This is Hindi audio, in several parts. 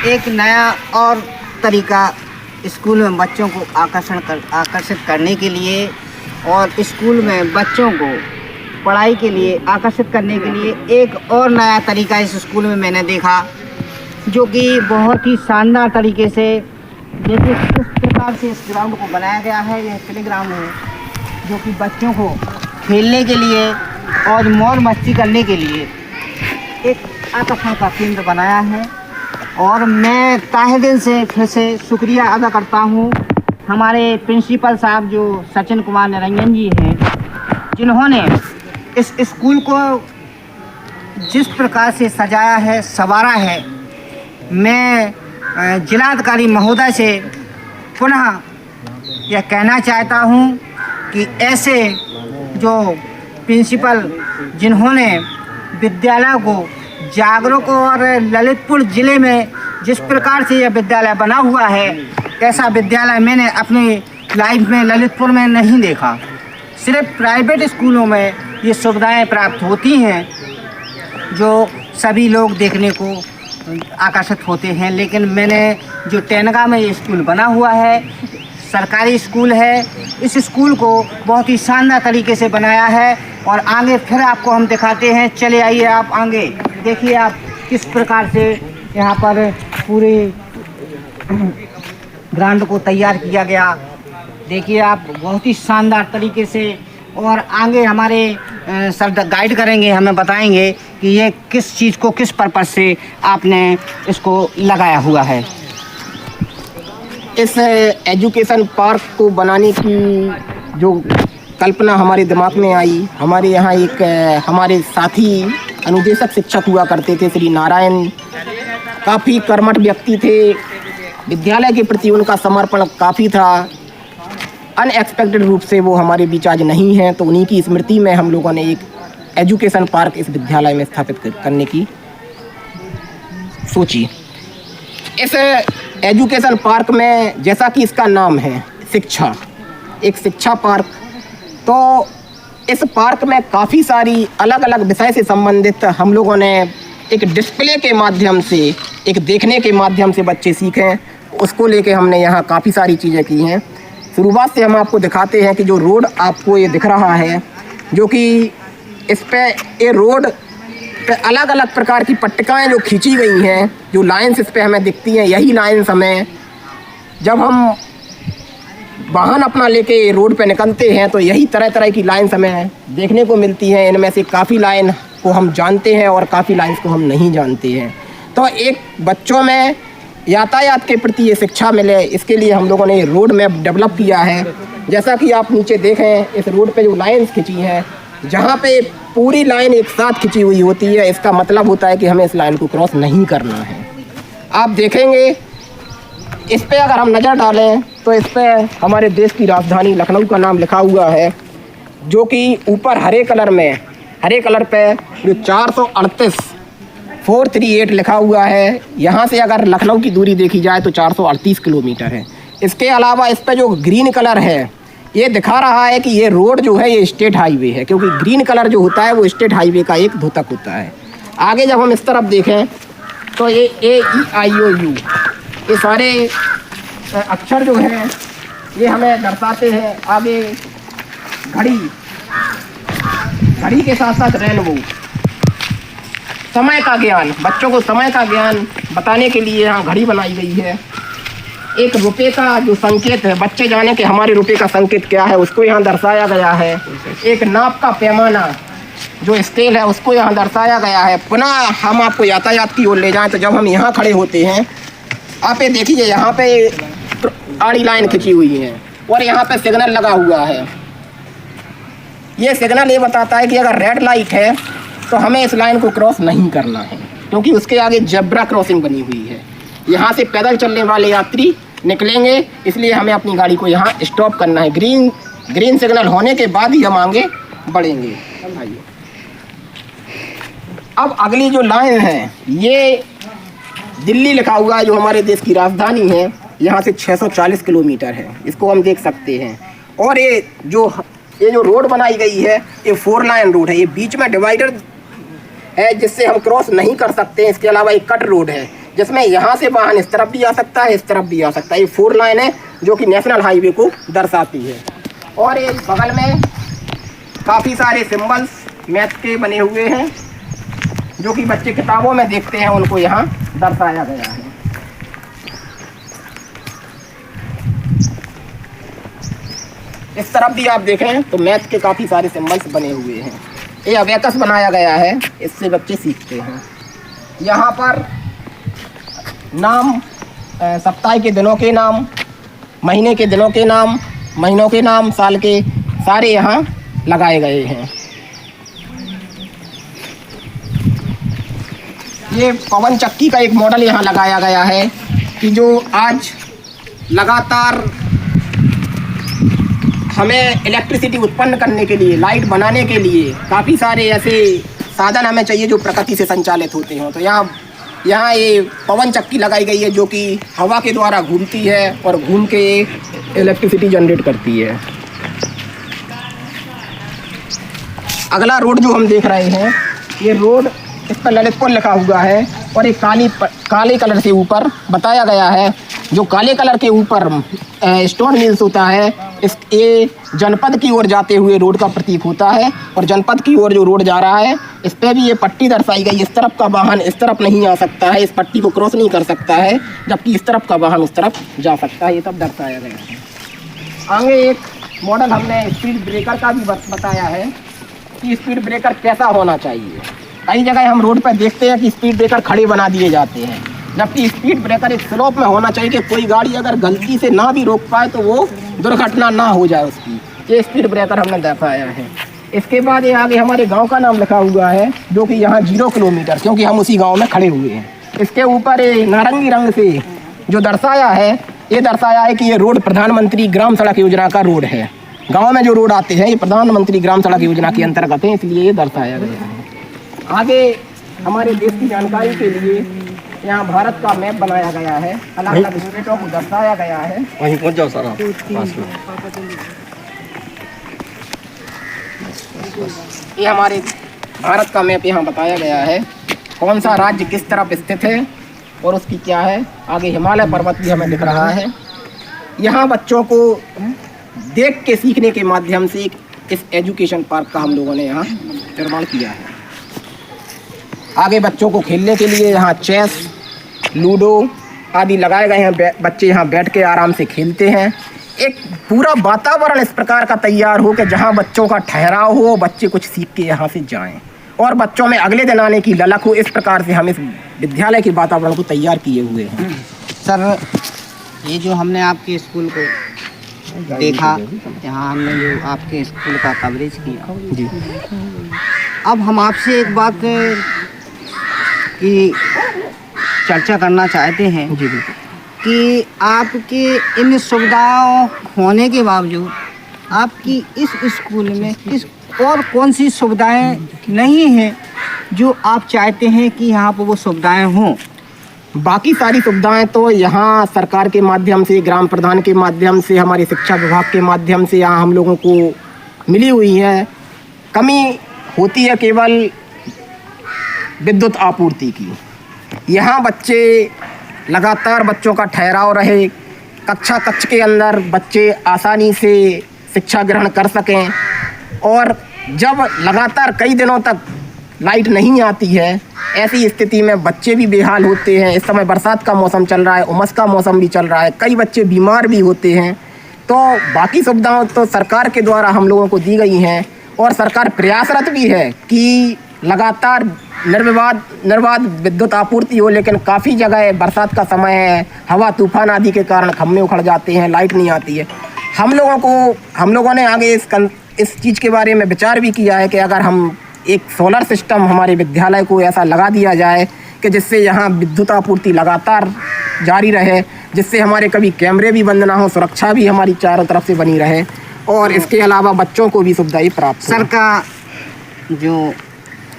एक नया और तरीका स्कूल में बच्चों को आकर्षित करने के लिए और स्कूल में बच्चों को पढ़ाई के लिए आकर्षित करने के लिए एक और नया तरीका इस स्कूल में मैंने देखा, जो कि बहुत ही शानदार तरीके से देखिए किस प्रकार से इस ग्राउंड को बनाया गया है। यह प्ले ग्राउंड है जो कि बच्चों को खेलने के लिए और मौज मस्ती करने के लिए एक आकर्षण का केंद्र बनाया है। और मैं तहे दिल से फिर से शुक्रिया अदा करता हूँ हमारे प्रिंसिपल साहब जो सचिन कुमार निरंजन जी हैं, जिन्होंने इस स्कूल को जिस प्रकार से सजाया है, संवारा है। मैं जिलाधिकारी महोदय से पुनः यह कहना चाहता हूँ कि ऐसे जो प्रिंसिपल जिन्होंने विद्यालय को जागरूक और ललितपुर ज़िले में जिस प्रकार से यह विद्यालय बना हुआ है, ऐसा विद्यालय मैंने अपनी लाइफ में ललितपुर में नहीं देखा। सिर्फ प्राइवेट स्कूलों में ये सुविधाएं प्राप्त होती हैं जो सभी लोग देखने को आकर्षित होते हैं, लेकिन मैंने जो टेनगा में ये स्कूल बना हुआ है, सरकारी स्कूल है, इस स्कूल को बहुत ही शानदार तरीके से बनाया है। और आगे फिर आपको हम दिखाते हैं, चले आइए आप आगे देखिए आप किस प्रकार से यहाँ पर पूरे ग्राउंड को तैयार किया गया। देखिए आप बहुत ही शानदार तरीके से। और आगे हमारे सर गाइड करेंगे, हमें बताएंगे कि ये किस चीज़ को किस पर्पज़ से आपने इसको लगाया हुआ है। इस एजुकेशन पार्क को बनाने की जो कल्पना हमारे दिमाग में आई, हमारे यहाँ एक हमारे साथी अनुदेशक शिक्षक हुआ करते थे श्री नारायण, काफ़ी कर्मठ व्यक्ति थे, विद्यालय के प्रति उनका समर्पण काफ़ी था। अनएक्सपेक्टेड रूप से वो हमारे बीच आज नहीं हैं, तो उन्हीं की स्मृति में हम लोगों ने एक एजुकेशन पार्क इस विद्यालय में स्थापित करने की सोची। इस एजुकेशन पार्क में जैसा कि इसका नाम है शिक्षा, एक शिक्षा पार्क, तो इस पार्क में काफ़ी सारी अलग अलग विषय से संबंधित हम लोगों ने एक डिस्प्ले के माध्यम से, एक देखने के माध्यम से बच्चे सीखें, उसको लेके हमने यहाँ काफ़ी सारी चीज़ें की हैं। शुरुआत से हम आपको दिखाते हैं कि जो रोड आपको ये दिख रहा है, जो कि इस पे ये रोड पे अलग अलग प्रकार की पट्टिकाएँ जो खींची गई हैं, जो लाइन्स इस पे हमें दिखती हैं, यही लाइन्स हमें जब हम वाहन अपना लेके रोड पे निकलते हैं तो यही तरह तरह की लाइन्स हमें देखने को मिलती हैं। इनमें से काफ़ी लाइन को हम जानते हैं और काफ़ी लाइन्स को हम नहीं जानते हैं। तो एक बच्चों में यातायात के प्रति ये शिक्षा मिले, इसके लिए हम लोगों ने रोड मैप डेवलप किया है। जैसा कि आप नीचे देखें, इस रोड पे जो लाइन्स खिंची हैं, जहाँ पे पूरी लाइन एक साथ खिंची हुई होती है, इसका मतलब होता है कि हमें इस लाइन को क्रॉस नहीं करना है। आप देखेंगे इस पे अगर हम नज़र डालें तो इस पे हमारे देश की राजधानी लखनऊ का नाम लिखा हुआ है, जो कि ऊपर हरे कलर पे जो 438 लिखा हुआ है। यहाँ से अगर लखनऊ की दूरी देखी जाए तो 438 किलोमीटर है। इसके अलावा इस पे जो ग्रीन कलर है, ये दिखा रहा है कि ये रोड जो है ये स्टेट हाईवे है, क्योंकि ग्रीन कलर जो होता है वो स्टेट हाईवे का एक द्योतक होता है। आगे जब हम इस तरफ देखें तो ये AEIOU, ये सारे अक्षर जो हैं ये हमें दर्शाते हैं। आगे घड़ी के साथ साथ रेनबो, समय का ज्ञान, बच्चों को समय का ज्ञान बताने के लिए यहाँ घड़ी बनाई गई है। एक रुपए का जो संकेत है, बच्चे जाने कि हमारे रुपए का संकेत क्या है, उसको यहाँ दर्शाया गया है। एक नाप का पैमाना जो स्केल है, उसको यहाँ दर्शाया गया है। पुनः हम आपको यातायात की ओर ले जाएं तो जब हम यहाँ खड़े होते हैं, आप ये देखिए, यहाँ पे आड़ी लाइन खिंची हुई है और यहाँ पे सिग्नल लगा हुआ है। ये सिग्नल ये बताता है कि अगर रेड लाइट है तो हमें इस लाइन को क्रॉस नहीं करना है, क्योंकि उसके आगे जेब्रा क्रॉसिंग बनी हुई है। यहाँ से पैदल चलने वाले यात्री निकलेंगे, इसलिए हमें अपनी गाड़ी को यहाँ स्टॉप करना है। ग्रीन सिग्नल होने के बाद ही हम आगे बढ़ेंगे। अब अगली जो लाइन है, ये दिल्ली लिखा हुआ है, जो हमारे देश की राजधानी है। यहाँ से 640 किलोमीटर है, इसको हम देख सकते हैं। और ये जो रोड बनाई गई है, ये 4 लाइन रोड है। ये बीच में डिवाइडर है जिससे हम क्रॉस नहीं कर सकते हैं। इसके अलावा एक कट रोड है जिसमें यहाँ से वाहन इस तरफ भी आ सकता है, इस तरफ भी आ सकता है। ये 4 लाइन है जो कि नेशनल हाईवे को दर्शाती है। और एक बगल में काफ़ी सारे सिंबल्स मैथ के बने हुए हैं जो कि बच्चे किताबों में देखते हैं, उनको यहाँ दर्शाया गया है। इस तरफ भी आप देखें तो मैथ के काफ़ी सारे सिंबल्स बने हुए हैं। ये अबेकस बनाया गया है, इससे बच्चे सीखते हैं। यहाँ पर नाम, सप्ताह के दिनों के नाम, महीने के दिनों के नाम, महीनों के नाम, साल के सारे यहाँ लगाए गए हैं। ये पवन चक्की का एक मॉडल यहाँ लगाया गया है कि जो आज लगातार हमें इलेक्ट्रिसिटी उत्पन्न करने के लिए, लाइट बनाने के लिए काफ़ी सारे ऐसे साधन हमें चाहिए जो प्रकृति से संचालित होते हैं। तो यहाँ ये पवन चक्की लगाई गई है जो कि हवा के द्वारा घूमती है और घूम के इलेक्ट्रिसिटी जनरेट करती है। अगला रोड जो हम देख रहे हैं, ये रोड, इस पर ललितपुर लिखा हुआ है और एक काले कलर से ऊपर बताया गया है। जो काले कलर के ऊपर स्टोन मिल्स होता है, ये जनपद की ओर जाते हुए रोड का प्रतीक होता है। और जनपद की ओर जो रोड जा रहा है, इस पर भी ये पट्टी दर्शाई गई। इस तरफ का वाहन इस तरफ नहीं आ सकता है, इस पट्टी को क्रॉस नहीं कर सकता है, जबकि इस तरफ का वाहन उस तरफ जा सकता है। ये सब दर्शाया गया है। आगे एक मॉडल हमने स्पीड ब्रेकर का भी बताया है कि स्पीड ब्रेकर कैसा होना चाहिए। कई जगह हम रोड पर देखते हैं कि स्पीड ब्रेकर खड़े बना दिए जाते हैं, जबकि स्पीड ब्रेकर एक स्लोप में होना चाहिए कि कोई गाड़ी अगर गलती से ना भी रोक पाए तो वो दुर्घटना ना हो जाए उसकी। ये स्पीड ब्रेकर हमने दर्शाया है। इसके बाद ये आगे हमारे गांव का नाम लिखा हुआ है जो कि यहाँ 0 किलोमीटर, क्योंकि हम उसी गांव में खड़े हुए हैं। इसके ऊपर ये नारंगी रंग से जो दर्शाया है, ये दर्शाया है कि ये रोड प्रधानमंत्री ग्राम सड़क योजना का रोड है। गाँव में जो रोड आते हैं ये प्रधानमंत्री ग्राम सड़क योजना के अंतर्गत है, इसलिए ये दर्शाया गया है। आगे हमारे देश की जानकारी के लिए यहाँ भारत का मैप बनाया गया है, अलग अलग स्टेटों को दर्शाया गया है। वहीं पहुंच जाओ सारा पास में। ये हमारे भारत का मैप यहाँ बताया गया है, कौन सा राज्य किस तरफ स्थित है और उसकी क्या है। आगे हिमालय पर्वत भी हमें दिख रहा है। यहाँ बच्चों को देख के सीखने के माध्यम से इस एजुकेशन पार्क का हम लोगों ने यहाँ निर्माण किया है। आगे बच्चों को खेलने के लिए यहाँ चेस, लूडो आदि लगाए गए हैं। बच्चे यहाँ बैठ के आराम से खेलते हैं। एक पूरा वातावरण इस प्रकार का तैयार हो कि जहाँ बच्चों का ठहराव हो, बच्चे कुछ सीख के यहाँ से जाएं और बच्चों में अगले दिन आने की ललक हो। इस प्रकार से हम इस विद्यालय के वातावरण को तैयार किए हुए हैं। सर, ये जो हमने आपके स्कूल को देखा, यहाँ हमने जो आपके स्कूल का कवरेज किया जी, अब हम आपसे एक बात की चर्चा करना चाहते हैं जी बिल्कुल, कि आपके इन सुविधाओं होने के बावजूद आपकी इस स्कूल में किस और कौन सी सुविधाएं नहीं हैं जो आप चाहते हैं कि यहाँ पर वो सुविधाएं हों। बाकी सारी सुविधाएं तो यहाँ सरकार के माध्यम से, ग्राम प्रधान के माध्यम से, हमारे शिक्षा विभाग के माध्यम से यहाँ हम लोगों को मिली हुई है। कमी होती है केवल विद्युत आपूर्ति की। यहाँ बच्चे लगातार, बच्चों का ठहराव रहे, कक्ष के अंदर बच्चे आसानी से शिक्षा ग्रहण कर सकें। और जब लगातार कई दिनों तक लाइट नहीं आती है, ऐसी स्थिति में बच्चे भी बेहाल होते हैं। इस समय बरसात का मौसम चल रहा है, उमस का मौसम भी चल रहा है, कई बच्चे बीमार भी होते हैं। तो बाकी सुविधाएं तो सरकार के द्वारा हम लोगों को दी गई हैं और सरकार प्रयासरत भी है कि लगातार निर्बाध विद्युत आपूर्ति हो। लेकिन काफ़ी जगह बरसात का समय है, हवा तूफान आदि के कारण खंभे उखड़ जाते हैं, लाइट नहीं आती है। हम लोगों ने आगे इस चीज़ के बारे में विचार भी किया है कि अगर हम एक सोलर सिस्टम हमारे विद्यालय को ऐसा लगा दिया जाए कि जिससे यहाँ विद्युत आपूर्ति लगातार जारी रहे, जिससे हमारे कभी कैमरे भी बंद ना हो, सुरक्षा भी हमारी चारों तरफ से बनी रहे और इसके अलावा बच्चों को भी सुविधाएं प्राप्त हो। सर का जो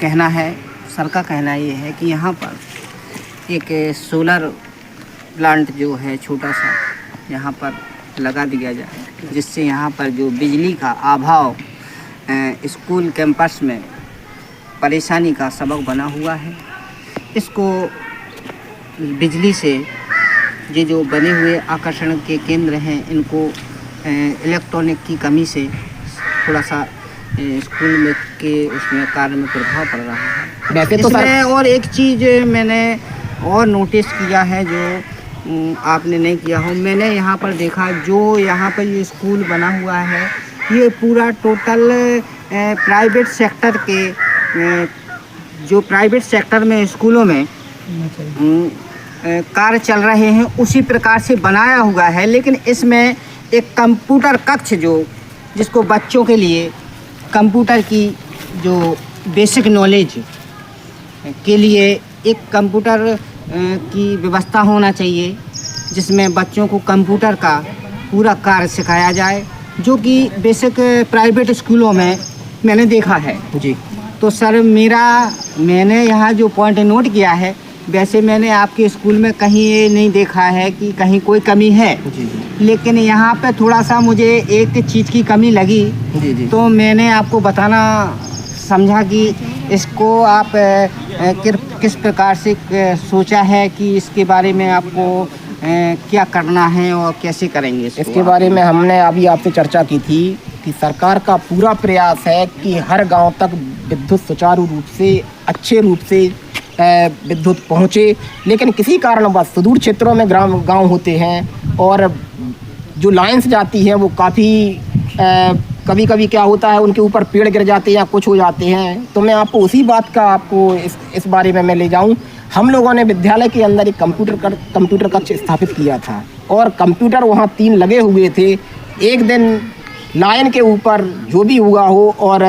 कहना है, सर का कहना ये है कि यहाँ पर एक सोलर प्लांट जो है छोटा सा यहाँ पर लगा दिया जाए, जिससे यहाँ पर जो बिजली का अभाव स्कूल कैंपस में परेशानी का सबक बना हुआ है, इसको बिजली से ये जो बने हुए आकर्षण के केंद्र हैं इनको इलेक्ट्रॉनिक की कमी से थोड़ा सा स्कूल में के उसमें कार्य में प्रभाव पड़ रहा है। वैसे तो इसमें और एक चीज़ मैंने और नोटिस किया है जो आपने नहीं किया हो। मैंने यहाँ पर देखा जो यहाँ पर ये स्कूल बना हुआ है ये पूरा टोटल प्राइवेट सेक्टर के जो प्राइवेट सेक्टर में स्कूलों में कार्य चल रहे हैं उसी प्रकार से बनाया हुआ है। लेकिन इसमें एक कंप्यूटर कक्ष जिसको बच्चों के लिए कंप्यूटर की जो बेसिक नॉलेज के लिए एक कंप्यूटर की व्यवस्था होना चाहिए जिसमें बच्चों को कंप्यूटर का पूरा कार्य सिखाया जाए, जो कि बेसिक प्राइवेट स्कूलों में मैंने देखा है जी। तो सर मैंने यहाँ जो पॉइंट नोट किया है वैसे मैंने आपके स्कूल में कहीं ये नहीं देखा है कि कहीं कोई कमी है जी। लेकिन यहाँ पे थोड़ा सा मुझे एक चीज़ की कमी लगी जी। तो मैंने आपको बताना समझा कि इसको आप किस प्रकार से सोचा है कि इसके बारे में आपको क्या करना है और कैसे करेंगे इसके बारे में हमने अभी आपसे चर्चा की थी कि सरकार का पूरा प्रयास है कि हर गांव तक विद्युत सुचारू रूप से अच्छे रूप से विद्युत पहुंचे, लेकिन किसी कारणवश सुदूर क्षेत्रों में गांव होते हैं और जो लाइन्स जाती हैं वो काफ़ी कभी कभी क्या होता है उनके ऊपर पेड़ गिर जाते हैं या कुछ हो जाते हैं। तो मैं आपको उसी बात का इस बारे में मैं ले जाऊं। हम लोगों ने विद्यालय के अंदर एक कंप्यूटर कक्ष स्थापित किया था और कंप्यूटर वहाँ 3 लगे हुए थे। एक दिन लाइन के ऊपर जो भी हुआ हो और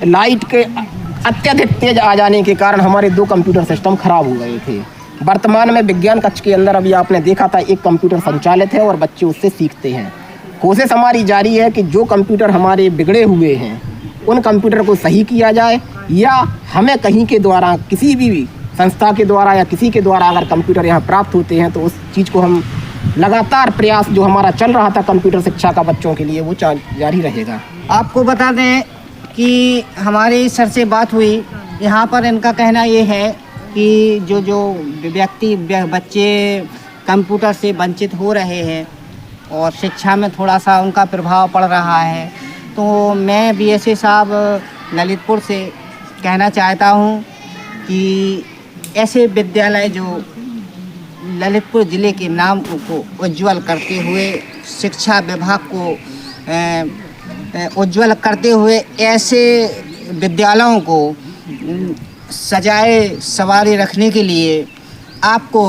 लाइट के अत्यधिक तेज आ जाने के कारण हमारे 2 कंप्यूटर सिस्टम खराब हो गए थे। वर्तमान में विज्ञान कक्ष के अंदर अभी आपने देखा था एक कंप्यूटर संचालित है और बच्चे उससे सीखते हैं। कोशिश हमारी जारी है कि जो कंप्यूटर हमारे बिगड़े हुए हैं उन कंप्यूटर को सही किया जाए या हमें कहीं के द्वारा किसी भी संस्था के द्वारा या किसी के द्वारा अगर कंप्यूटर यहाँ प्राप्त होते हैं तो उस चीज़ को हम लगातार प्रयास जो हमारा चल रहा था कंप्यूटर शिक्षा का बच्चों के लिए वो जारी रहेगा। आपको बता दें कि हमारी सर से बात हुई, यहाँ पर इनका कहना ये है कि जो बच्चे कंप्यूटर से वंचित हो रहे हैं और शिक्षा में थोड़ा सा उनका प्रभाव पड़ रहा है, तो मैं बीएसए साहब ललितपुर से कहना चाहता हूँ कि ऐसे विद्यालय जो ललितपुर ज़िले के नाम को उज्ज्वल करते हुए शिक्षा विभाग को उज्ज्वल करते हुए ऐसे विद्यालयों को सजाए सवारे रखने के लिए आपको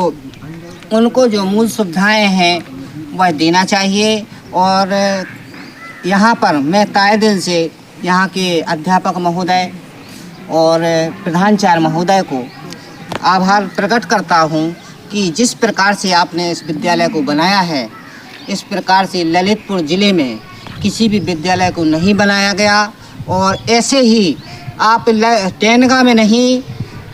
उनको जो मूल सुविधाएं हैं वह देना चाहिए। और यहाँ पर मैं तहे दिल से यहाँ के अध्यापक महोदय और प्रधानाचार्य महोदय को आभार प्रकट करता हूँ कि जिस प्रकार से आपने इस विद्यालय को बनाया है इस प्रकार से ललितपुर ज़िले में किसी भी विद्यालय को नहीं बनाया गया। और ऐसे ही आप टेनगा में नहीं,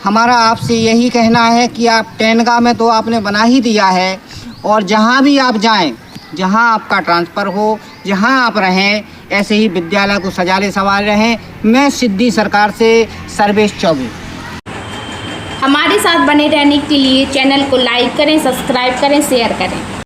हमारा आपसे यही कहना है कि आप टेनगा में तो आपने बना ही दिया है और जहाँ भी आप जाएं, जहाँ आपका ट्रांसफ़र हो, जहाँ आप रहें, ऐसे ही विद्यालय को सजाले सवार रहें। मैं सिद्धि सरकार से सर्वेश चौबे। हमारे साथ बने रहने के लिए चैनल को लाइक करें, सब्सक्राइब करें, शेयर करें।